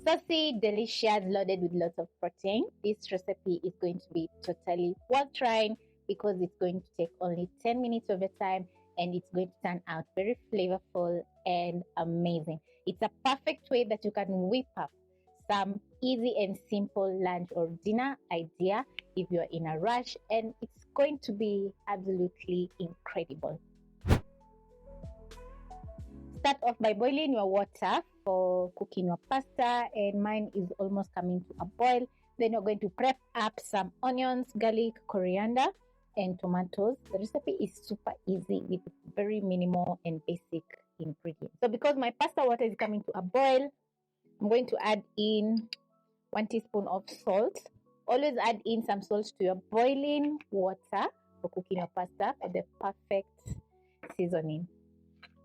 Saucy, delicious, loaded with lots of protein. This recipe is going to be totally worth trying because it's going to take only 10 minutes of your time and it's going to turn out very flavorful and amazing. It's a perfect way that you can whip up some easy and simple lunch or dinner idea if you're in a rush, and it's going to be absolutely incredible. Start off by boiling your water for cooking your pasta, and mine is almost coming to a boil. Then you're going to prep up some onions, garlic, coriander, and tomatoes. The recipe is super easy with very minimal and basic ingredients. So because my pasta water is coming to a boil, I'm going to add in 1 teaspoon of salt. Always add in some salt to your boiling water for cooking your pasta for the perfect seasoning.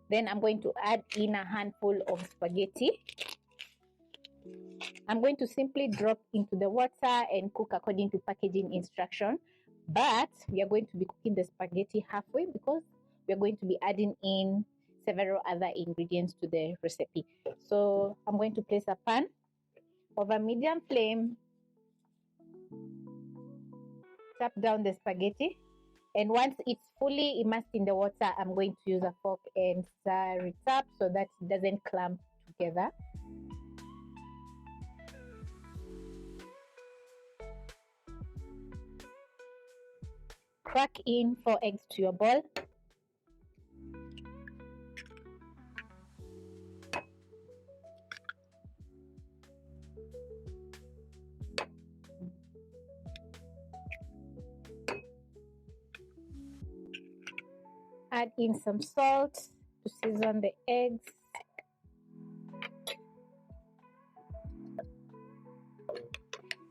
Then I'm going to add in a handful of spaghetti. I'm going to simply drop into the water and cook according to packaging instruction. But we are going to be cooking the spaghetti halfway because we are going to be adding in several other ingredients to the recipe. So I'm going to place a pan over medium flame, tap down the spaghetti, and once it's fully immersed in the water, I'm going to use a fork and stir it up so that it doesn't clump together. Crack in 4 eggs to your bowl. Add in some salt to season the eggs.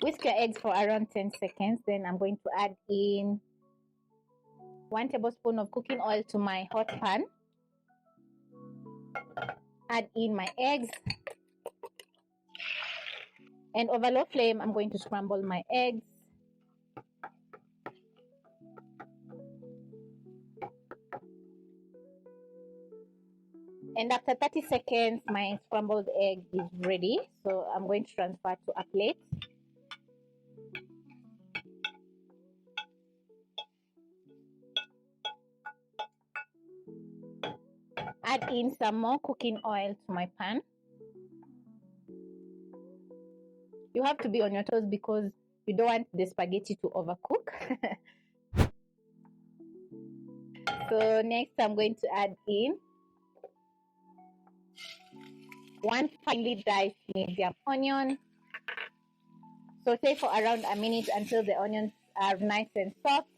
Whisk your eggs for around 10 seconds. Then I'm going to add in 1 tablespoon of cooking oil to my hot pan. Add in my eggs. And over low flame, I'm going to scramble my eggs. And after 30 seconds, my scrambled egg is ready. So I'm going to transfer to a plate. Add in some more cooking oil to my pan. You have to be on your toes because you don't want the spaghetti to overcook. So next I'm going to add in 1 finely diced medium onion. Saute for around a minute until the onions are nice and soft.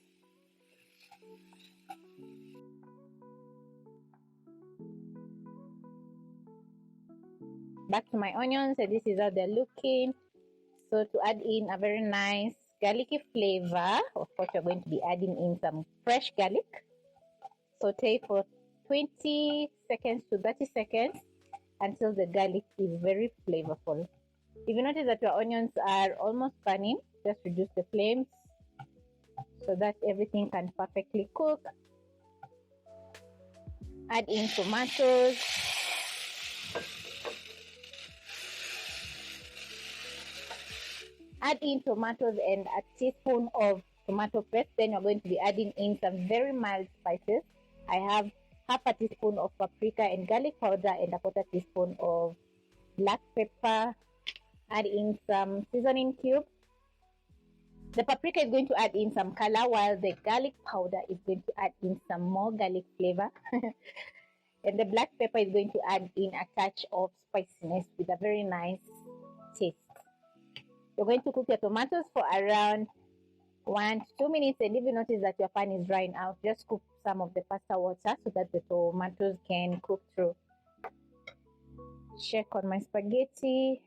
Back to my onions, and this is how they're looking. So to add in a very nice garlicky flavor, of course you're going to be adding in some fresh garlic. Saute for 20 seconds to 30 seconds until the garlic is very flavorful. If you notice that your onions are almost burning, just reduce the flames so that everything can perfectly cook. Add in tomatoes. Add in tomatoes and a teaspoon of tomato paste. Then you're going to be adding in some very mild spices. I have half a teaspoon of paprika and garlic powder and a quarter teaspoon of black pepper. Add in some seasoning cubes. The paprika is going to add in some color, while the garlic powder is going to add in some more garlic flavor. And the black pepper is going to add in a touch of spiciness with a very nice taste. You're going to cook your tomatoes for around 1 to 2 minutes, and if you notice that your pan is drying out, just scoop some of the pasta water so that the tomatoes can cook through. Check on my spaghetti.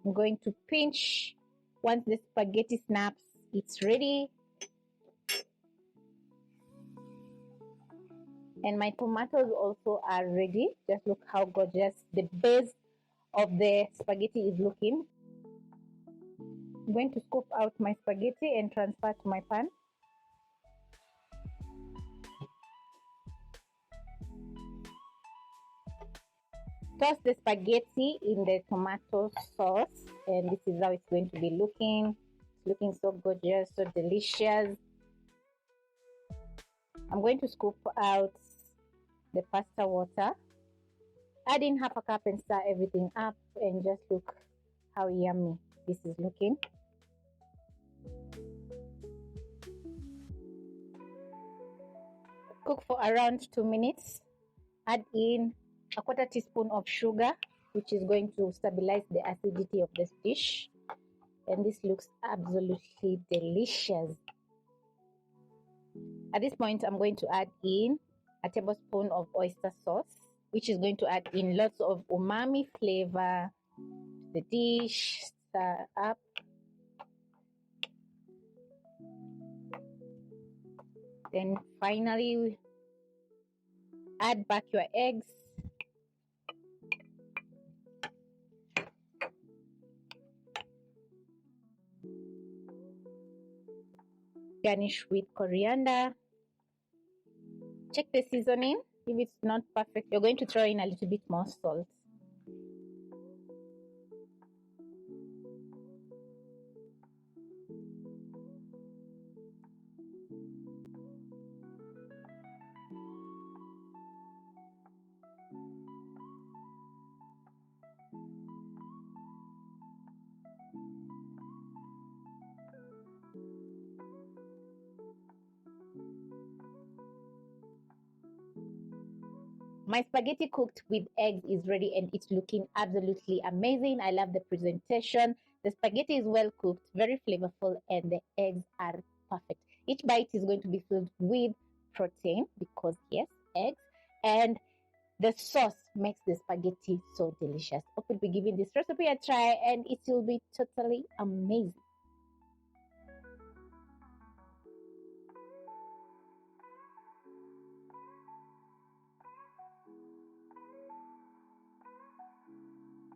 I'm going to pinch. Once the spaghetti snaps, it's ready. And my tomatoes also are ready. Just look how gorgeous the base of the spaghetti is looking. I'm going to scoop out my spaghetti and transfer to my pan. toss the spaghetti in the tomato sauce, and this is how it's going to be looking. It's looking so gorgeous, so delicious. I'm going to scoop out the pasta water, add in half a cup and stir everything up, and just look how yummy this is looking. Cook for around 2 minutes. Add in a quarter teaspoon of sugar, which is going to stabilize the acidity of this dish. And this looks absolutely delicious. At this point, I'm going to add in a tablespoon of oyster sauce, which is going to add in lots of umami flavor to the dish. Stir up. Then finally, add back your eggs. Garnish with coriander. Check the seasoning. If it's not perfect, you're going to throw in a little bit more salt. My spaghetti cooked with eggs is ready and it's looking absolutely amazing. I love the presentation. The spaghetti is well cooked, very flavorful, and the eggs are perfect. Each bite is going to be filled with protein because, yes, eggs. And the sauce makes the spaghetti so delicious. Hope you'll be giving this recipe a try and it will be totally amazing.